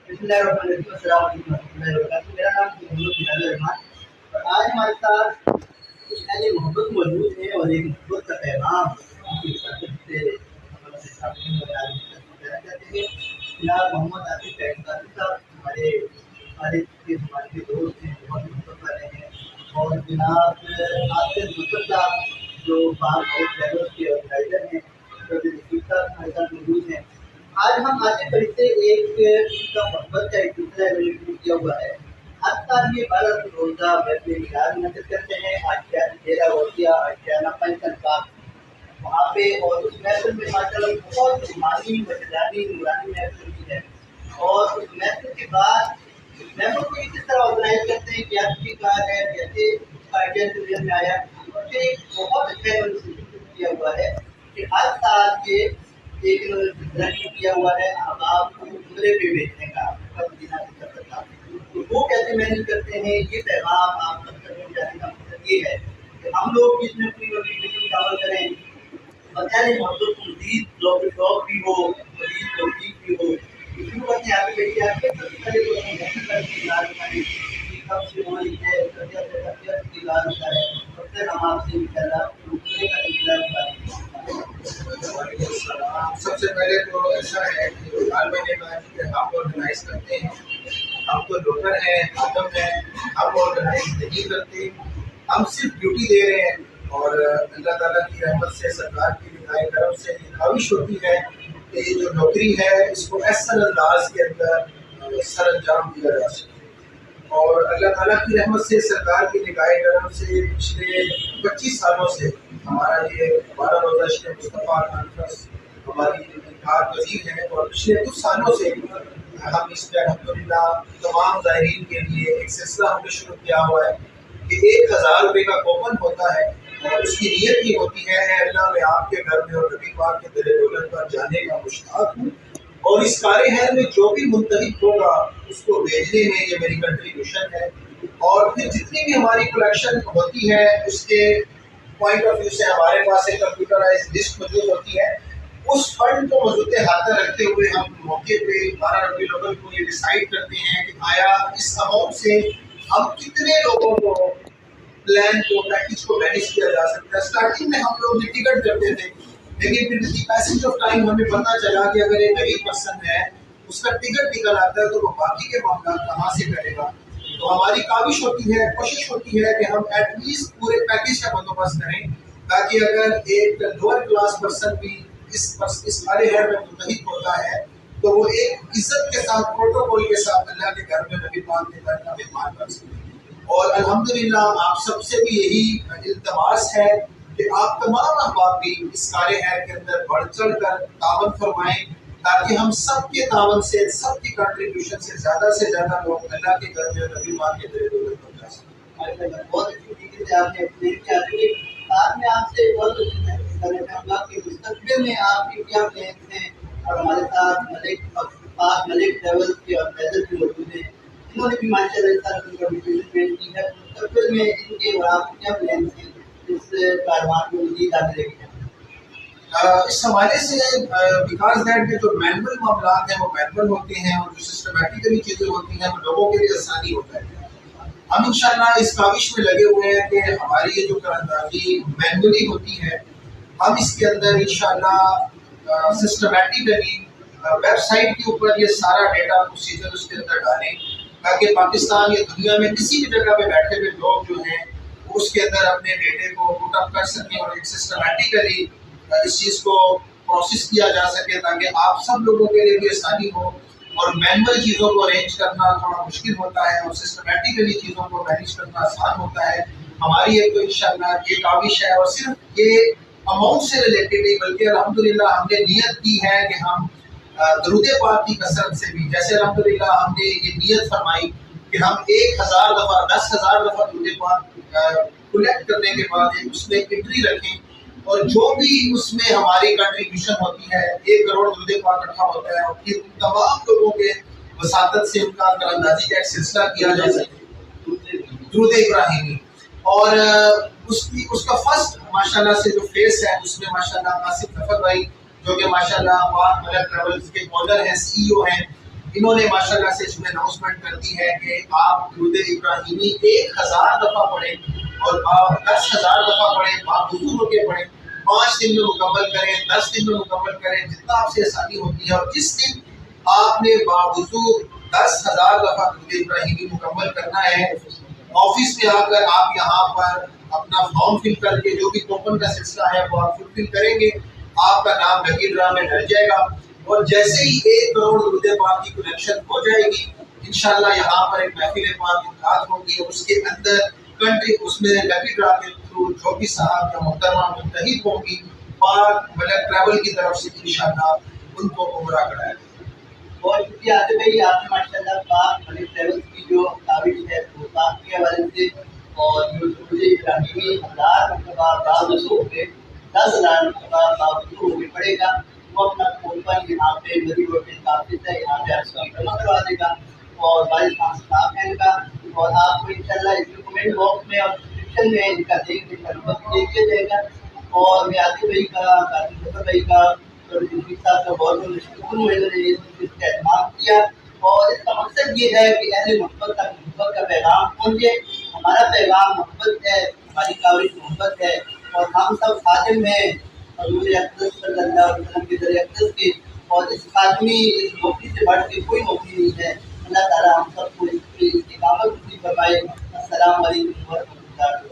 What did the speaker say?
बिस्मिल्लाहिर्रहमानिर्रहीम, अस्सलाम वालेकुम रहमतुल्लाहि व बरकातहू। मेरा नाम मोहम्मद बिलाल रहमान और आज हमारे साथ कुछ अहले मोहब्बत मौजूद हैं और एक मोहब्बत का पैगाम उनकी सदर से हम अपने सामने बताना चाहते हैं। जनाब मोहम्मद आतिफ काजी साहब हमारे हमारे दोस्त हैं, बहुत मोहब्बत वाले हैं। और जनाब आसिफ मुसर साहब जो पाक ट्रैवल्स के ऑर्गेनाइजर हैं, तो रफीक साहब हमारे साथ मौजूद हैं। आज हम आगे बढ़ से एक उनका मोहब्बत का एक दूसरा शुरू किया हुआ है। हर साल ये 12 रोज़ा वैसे मिलाद नजर करते हैं आशियाना वसिया आशियाना पंचन पाक वहाँ पे, और उस महफिल में माशाल्लाह बहुत रूहानी मजदानी नूरानी महफिल भी है। और उस महफिल के बाद महफिल को इस तरह ऑर्गेनाइज करते हैं कि आपकी कार है जैसे आइडिया दुनिया में आया, उससे एक बहुत अच्छा इन्होंने सिस्टम किया हुआ है कि हर साल के एक इन्होंने किया हुआ है अब आपको उम्रे पे भेजने का मदीना की तरफ का। तो वो कैसे मैनेज करते हैं, ये पैगाम आप सब तक पहुँचाने का मकसद ये है कि हम लोग इसमें अपनी नोटिफिकेशन शामिल करें, बताने मोहब्बत को मजीद शौक भी हो, मजीद तौफीक भी हो। शुरू करते हैं आगे बैठिए। आपके सबसे पहले तो हम कब से हमारी है की बात होता है, और फिर हम आपसे इंशाल्लाह उम्रे का इंतजार सबसे पहले तो ऐसा है कि हर महीने का हम ऑर्गेनाइज करते हैं। हम तो लोकल हैं, आदम हैं, हम ऑर्गेनाइज नहीं करते, हम सिर्फ ड्यूटी दे रहे हैं। और अल्लाह ताला की रहमत से, सरकार की निगाह करम से ये ख्वाहिश होती है कि ये जो नौकरी है इसको ऐसा अंदाज के अंदर सर अंजाम दिया जा सके। और अल्लाह ताला की रहमत से, सरकार की निगाह करम से पिछले 25 सालों से हमारा ये 12 रोज़ा इश्क़ मुस्तफ़ा कॉन्फ्रेंस हमारी कारगुज़ारी है। और पिछले कुछ सालों से हम इसमें अल्हम्दुलिल्लाह तमाम ज़ायरीन के लिए एक सिलसिला हमने शुरू किया हुआ है कि 1000 रुपये का कूपन होता है और उसकी नीयत ये होती है अल्लाह मैं आपके घर में और नबी पाक के दिल दौलत पर जाने का मुश्ताक हूँ, और इस कार्य है में जो भी मुंतहिब होगा उसको भेजने में ये मेरी कंट्रीब्यूशन है। और फिर जितनी भी हमारी कलेक्शन होती है उसके पॉइंट ऑफ व्यू से हमारे पास एक कंप्यूटराइज लिस्ट मौजूद होती है। उस फंड को मजबूत हाथ रखते हुए हम मौके पे 12 रबी अव्वल को ये डिसाइड करते हैं कि आया इस अमाउंट से हम कितने लोगों को प्लान को पैकेज को मैनेज किया जा सकता है। स्टार्टिंग में हम लोग ये टिकट करते थे, लेकिन फिर पैसेज ऑफ टाइम हमें पता चला कि अगर एक गरीब पर्सन है उसका टिकट निकल आता है तो वो बाकी के मामला कहाँ से करेगा। तो हमारी काविश होती है, कोशिश होती है कि हम एटलीस्ट पूरे पैकेज का बंदोबस्त करें, ताकि अगर एक लोअर क्लास पर्सन भी इस कार्य है में मुतहिद होता है तो वो एक इज्जत के साथ, प्रोटोकॉल के साथ अल्लाह के घर में नबी पाक के घर का मेहमान बन सके। और अल्हम्दुलिल्लाह आप सबसे भी यही इल्तमास है कि आप तमाम अहबाब भी इस कार्य है के अंदर बढ़ चढ़ कर तावन फरमाएं, ताकि हम सबके तावन से, सबकी कंट्रीब्यूशन से ज़्यादा लोग अल्लाह के घर में नबी पाक के दिल दौलत पहुंचा सकें। बहुत अच्छी तरीके से आपने एक्सप्लेन किया। बाद में आपसे बहुत करना चाहूँगा कि मुस्तकबिल में आपके क्या प्लान हैं। और हमारे साथ मलिक ट्रैवल्स के ऑर्गेनाइजर भी मौजूद हैं, इन्होंने भी माशाल्लाह इस तरह की कंट्रीब्यूशन पेश की है। मुस्तकबिल में इनके और आपके क्या प्लान हैं इस कारवां को मज़ीद आगे लेके जाना। इस हवाले से बिकॉज दैट के जो मैनुअल मामला हैं वो मैनुअल होते हैं, और जो सिस्टमेटिकली चीज़ें होती हैं वो लोगों के लिए आसानी होता है। हम इंशाल्लाह इस काविश में लगे हुए हैं कि हमारी ये जो करंदाजी मैनुअली होती है हम इसके अंदर इंशाल्लाह सिस्टमेटिकली वेबसाइट के ऊपर ये सारा डेटा प्रोसीजर उसके अंदर डालें, ताकि पाकिस्तान या दुनिया में किसी भी जगह पे बैठे हुए लोग जो हैं उसके अंदर अपने डेटे को पुट अप कर सकें और एक सिस्टमेटिकली इस चीज़ को प्रोसेस किया जा सके, ताकि आप सब लोगों के लिए भी आसानी हो। और मैनुअल चीज़ों को अरेंज करना थोड़ा मुश्किल होता है और सिस्टमेटिकली चीज़ों को मैनेज करना आसान होता है। हमारी एक तो इंशाल्लाह ये काविश है, और सिर्फ ये अमाउंट से रिलेटेड नहीं बल्कि अल्हम्दुलिल्लाह हमने नियत की है कि हम दरूद पाक की कसरत से भी, जैसे अल्हम्दुलिल्लाह हमने ये नियत फरमाई कि हम 1000 दफ़ा 10,000 दफ़ा दरूद पाक कलेक्ट करने के बाद उसमें एंट्री रखें, और जो भी उसमें हमारी कंट्रीब्यूशन होती है 1 करोड़ दरूद पाक इकट्ठा होता है, और फिर तमाम लोगों के वसातत से उनका करंदाजी का एक सिलसिला किया जा सके दुरूद इब्राहिमी। और उसका फर्स्ट माशाल्लाह से जो फेस है उसमें माशाल्लाह आसिफ नफर भाई जो कि माशाल्लाह पाक मलिक ट्रैवल्स के ओनर हैं, CEO हैं, इन्होंने माशाल्लाह से इसमें अनाउंसमेंट कर दी है कि आप दुरूद इब्राहिमी 1000 दफ़ा पढ़ें और आप 10,000 दफ़ा पढ़ें, बावजूद होकर पढ़ें, 5 दिन में मुकम्मल करें, 10 दिन में मुकम्मल करें, जितना आपसे आसानी होती है। और जिस दिन आपने बावजूद 10,000 दफ़ा दुरूद इब्राहिमी मुकम्मल करना है, ऑफिस में आकर आप यहाँ पर अपना फॉर्म फिल करके जो भी कूपन का सिलसिला है वो आप फुलफिल करेंगे, आपका नाम लकी ड्रा में डल जाएगा। और जैसे ही 1 करोड़ दुरूद पाक की कलेक्शन हो जाएगी, इंशाल्लाह यहाँ पर एक महफिल पाक इंतकाल होगी और उसके अंदर कंट्री उसमें लकी ड्रा के थ्रू जो भी साहब या मोहतरमा मुंतहिब होंगी पाक मतलब ट्रैवल की तरफ से इंशाल्लाह उनको उम्रा कराया। और क्योंकि आते भाई आपने माशाल्लाह पाक मलिक ट्रेवल्स की जो काबिल है वो पाक के हवाले से और जो मुझे इब्राहिमी 1000 मरतबा बावजूद हो गए 10,000 मरतबा बावजूद हो गए पड़ेगा, वो अपना कूपन यहाँ पे मदी रोड में काफिस है, यहाँ पे आपका जमा करवा देगा और बाईस स्टाफ है इनका। और आपको इंशाल्लाह इसके कमेंट बॉक्स में और डिस्क्रिप्शन में इनका देख दिया जाएगा। और मैं आतिफ भाई का, कासिम जफर भाई का और जुल्फी साहब का बहुत बहुत शुक्र मैंने इसका एहतमाम किया। और इसका मकसद ये है कि अहले मोहब्बत तक मोहब्बत का पैगाम पहुँचे। हमारा पैगाम मोहब्बत है, हमारी काबिल मोहब्बत है और हम सब खादिम हैं हज़ूर अक़दस सल्लल्लाहु अलैहि वसल्लम के दर अक़दस के। और इस खादमी इस नौकरी से बढ़ के कोई नौकरी नहीं है। अल्लाह ताला हम सबको इसकी इस्तिक़ामत नसीब फरमाए। अस्सलामु अलैकुम व रहमतुल्लाहि।